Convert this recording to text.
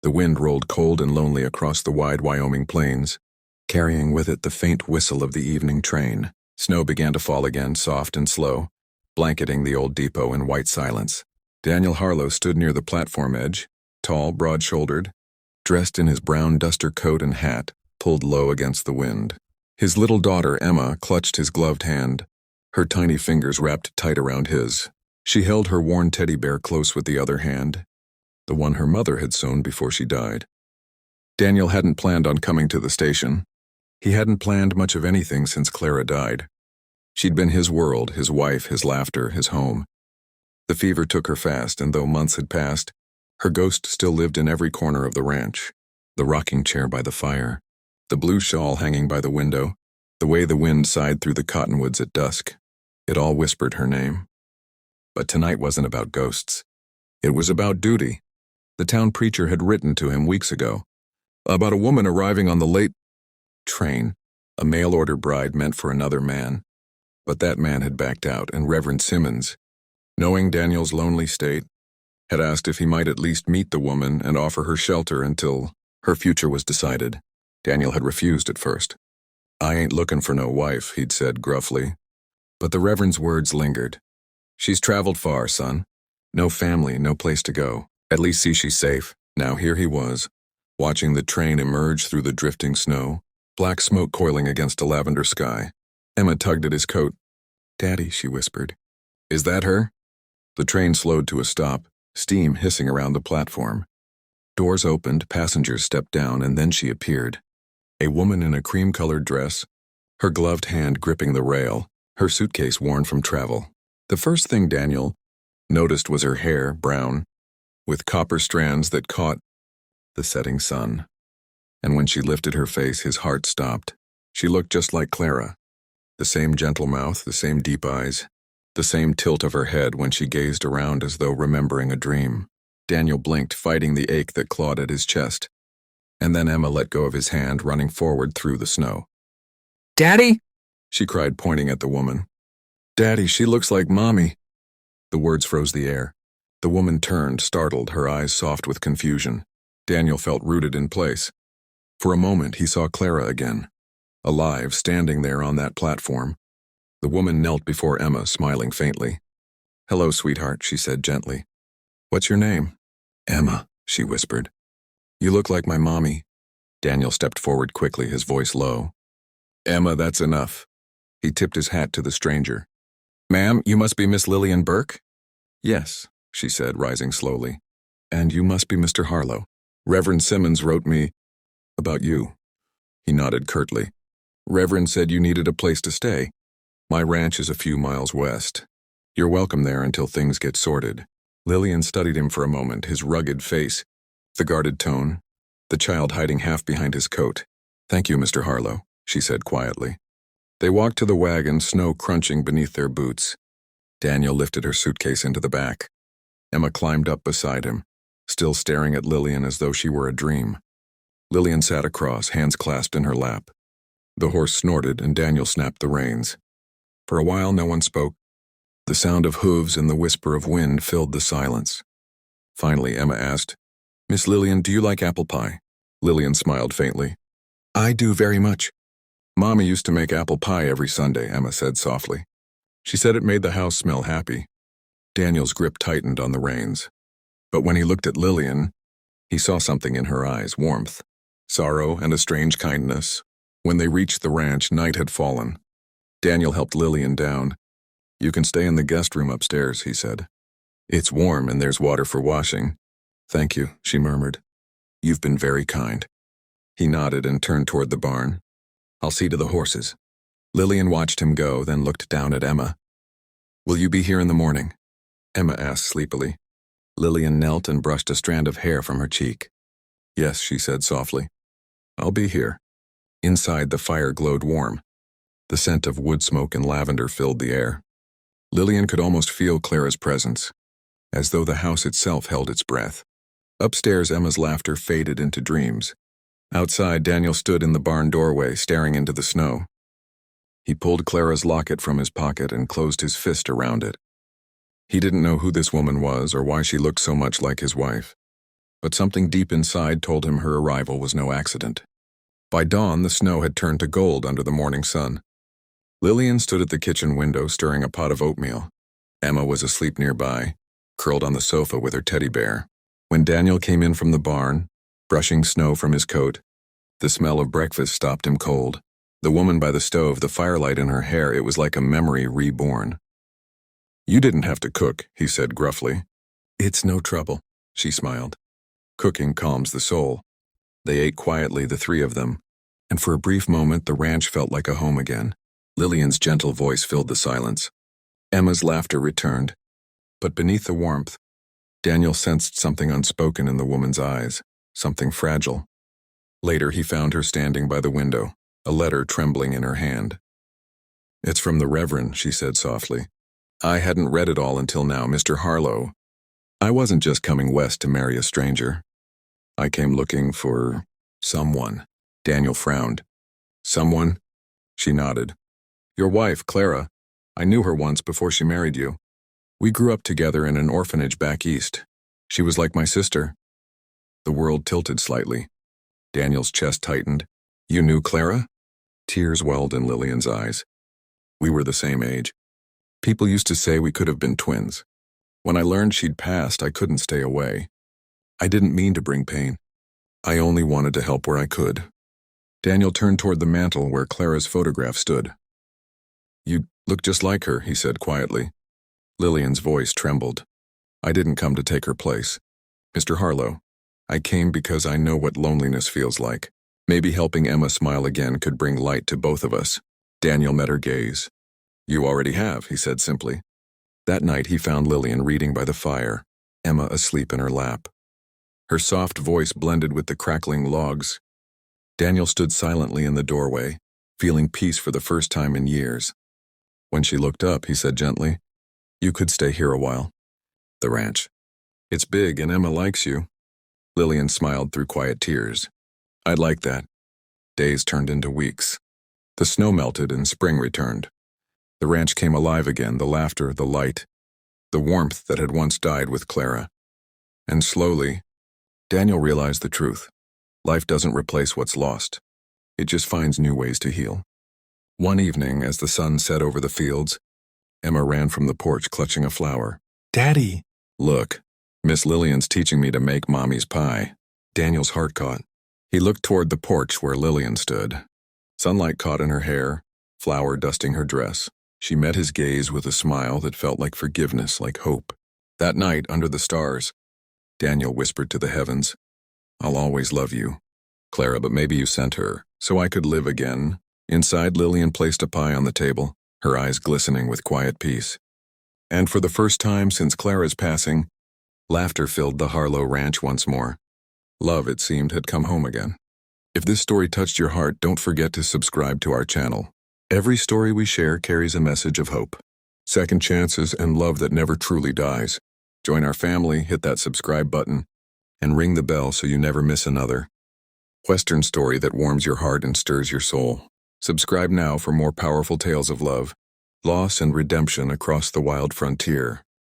The wind rolled cold and lonely across the wide Wyoming plains, carrying with it the faint whistle of the evening train. Snow began to fall again, soft and slow, blanketing the old depot in white silence. Daniel Harlow stood near the platform edge, tall, broad-shouldered, dressed in his brown duster coat and hat, pulled low against the wind. His little daughter, Emma, clutched his gloved hand, her tiny fingers wrapped tight around his. She held her worn teddy bear close with the other hand, the one her mother had sewn before she died. Daniel hadn't planned on coming to the station. He hadn't planned much of anything since Clara died. She'd been his world, his wife, his laughter, his home. The fever took her fast, and though months had passed, her ghost still lived in every corner of the ranch. The rocking chair by the fire, the blue shawl hanging by the window, the way the wind sighed through the cottonwoods at dusk. It all whispered her name. But tonight wasn't about ghosts. It was about duty. The town preacher had written to him weeks ago about a woman arriving on the late train, a mail-order bride meant for another man. But that man had backed out, and Reverend Simmons, knowing Daniel's lonely state, had asked if he might at least meet the woman and offer her shelter until her future was decided. Daniel had refused at first. "I ain't looking for no wife," he'd said gruffly. But the Reverend's words lingered. "She's traveled far, son. No family, no place to go. At least see she's safe." Now here he was, watching the train emerge through the drifting snow, black smoke coiling against a lavender sky. Emma tugged at his coat. "Daddy," she whispered. "Is that her?" The train slowed to a stop, steam hissing around the platform. Doors opened, passengers stepped down, and then she appeared. A woman in a cream-colored dress, her gloved hand gripping the rail, her suitcase worn from travel. The first thing Daniel noticed was her hair, brown, with copper strands that caught the setting sun. And when she lifted her face, his heart stopped. She looked just like Clara. The same gentle mouth, the same deep eyes, the same tilt of her head when she gazed around as though remembering a dream. Daniel blinked, fighting the ache that clawed at his chest. And then Emma let go of his hand, running forward through the snow. "Daddy?" she cried, pointing at the woman. "Daddy, she looks like Mommy." The words froze the air. The woman turned, startled, her eyes soft with confusion. Daniel felt rooted in place. For a moment, he saw Clara again, alive, standing there on that platform. The woman knelt before Emma, smiling faintly. "Hello, sweetheart," she said gently. "What's your name?" "Emma," she whispered. "You look like my mommy." Daniel stepped forward quickly, his voice low. "Emma, that's enough." He tipped his hat to the stranger. "Ma'am, you must be Miss Lillian Burke?" "Yes," she said, rising slowly. "And you must be Mr. Harlow. Reverend Simmons wrote me about you." He nodded curtly. "Reverend said you needed a place to stay. My ranch is a few miles west. You're welcome there until things get sorted." Lillian studied him for a moment, his rugged face, the guarded tone, the child hiding half behind his coat. "Thank you, Mr. Harlow," she said quietly. They walked to the wagon, snow crunching beneath their boots. Daniel lifted her suitcase into the back. Emma climbed up beside him, still staring at Lillian as though she were a dream. Lillian sat across, hands clasped in her lap. The horse snorted, and Daniel snapped the reins. For a while, no one spoke. The sound of hooves and the whisper of wind filled the silence. Finally, Emma asked, "Miss Lillian, do you like apple pie?" Lillian smiled faintly. "I do very much." "Mommy used to make apple pie every Sunday," Emma said softly. "She said it made the house smell happy." Daniel's grip tightened on the reins. But when he looked at Lillian, he saw something in her eyes, warmth, sorrow, and a strange kindness. When they reached the ranch, night had fallen. Daniel helped Lillian down. "You can stay in the guest room upstairs," he said. "It's warm and there's water for washing." "Thank you," she murmured. "You've been very kind." He nodded and turned toward the barn. "I'll see to the horses." Lillian watched him go, then looked down at Emma. "Will you be here in the morning?" Emma asked sleepily. Lillian knelt and brushed a strand of hair from her cheek. "Yes," she said softly. "I'll be here." Inside, the fire glowed warm. The scent of wood smoke and lavender filled the air. Lillian could almost feel Clara's presence, as though the house itself held its breath. Upstairs, Emma's laughter faded into dreams. Outside, Daniel stood in the barn doorway, staring into the snow. He pulled Clara's locket from his pocket and closed his fist around it. He didn't know who this woman was or why she looked so much like his wife. but something deep inside told him her arrival was no accident. By dawn, the snow had turned to gold under the morning sun. Lillian stood at the kitchen window stirring a pot of oatmeal. Emma was asleep nearby, curled on the sofa with her teddy bear. When Daniel came in from the barn, brushing snow from his coat, the smell of breakfast stopped him cold. The woman by the stove, the firelight in her hair, it was like a memory reborn. "You didn't have to cook," he said gruffly. "It's no trouble," she smiled. Cooking calms the soul. They ate quietly, the three of them, and for a brief moment the ranch felt like a home again. Lillian's gentle voice filled the silence. Emma's laughter returned. But beneath the warmth, Daniel sensed something unspoken in the woman's eyes, something fragile. Later he found her standing by the window, a letter trembling in her hand. "It's from the Reverend," she said softly. "I hadn't read it all until now, Mr. Harlow. I wasn't just coming west to marry a stranger. I came looking for someone." Daniel frowned. "Someone?" She nodded. "Your wife, Clara. I knew her once before she married you. We grew up together in an orphanage back east. She was like my sister." The world tilted slightly. Daniel's chest tightened. "You knew Clara?" Tears welled in Lillian's eyes. "We were the same age. People used to say we could have been twins. When I learned she'd passed, I couldn't stay away. I didn't mean to bring pain. I only wanted to help where I could." Daniel turned toward the mantel where Clara's photograph stood. "You look just like her," he said quietly. Lillian's voice trembled. "I didn't come to take her place. Mr. Harlow, I came because I know what loneliness feels like. Maybe helping Emma smile again could bring light to both of us." Daniel met her gaze. "You already have," he said simply. That night he found Lillian reading by the fire, Emma asleep in her lap. Her soft voice blended with the crackling logs. Daniel stood silently in the doorway, feeling peace for the first time in years. When she looked up, he said gently, "You could stay here a while." "The ranch. It's big and Emma likes you." Lillian smiled through quiet tears. "I'd like that." Days turned into weeks. The snow melted and spring returned. The ranch came alive again, the laughter, the light, the warmth that had once died with Clara. And slowly, Daniel realized the truth. Life doesn't replace what's lost. It just finds new ways to heal. One evening, as the sun set over the fields, Emma ran from the porch clutching a flower. "Daddy!" "Look, Miss Lillian's teaching me to make Mommy's pie." Daniel's heart caught. He looked toward the porch where Lillian stood. Sunlight caught in her hair, flour dusting her dress. She met his gaze with a smile that felt like forgiveness, like hope. That night, under the stars, Daniel whispered to the heavens, "I'll always love you, Clara, but maybe you sent her, so I could live again." Inside, Lillian placed a pie on the table, her eyes glistening with quiet peace. And for the first time since Clara's passing, laughter filled the Harlow ranch once more. Love, it seemed, had come home again. If this story touched your heart, don't forget to subscribe to our channel. Every story we share carries a message of hope, second chances, and love that never truly dies. Join our family, hit that subscribe button, and ring the bell so you never miss another Western story that warms your heart and stirs your soul. Subscribe now for more powerful tales of love, loss, and redemption across the wild frontier.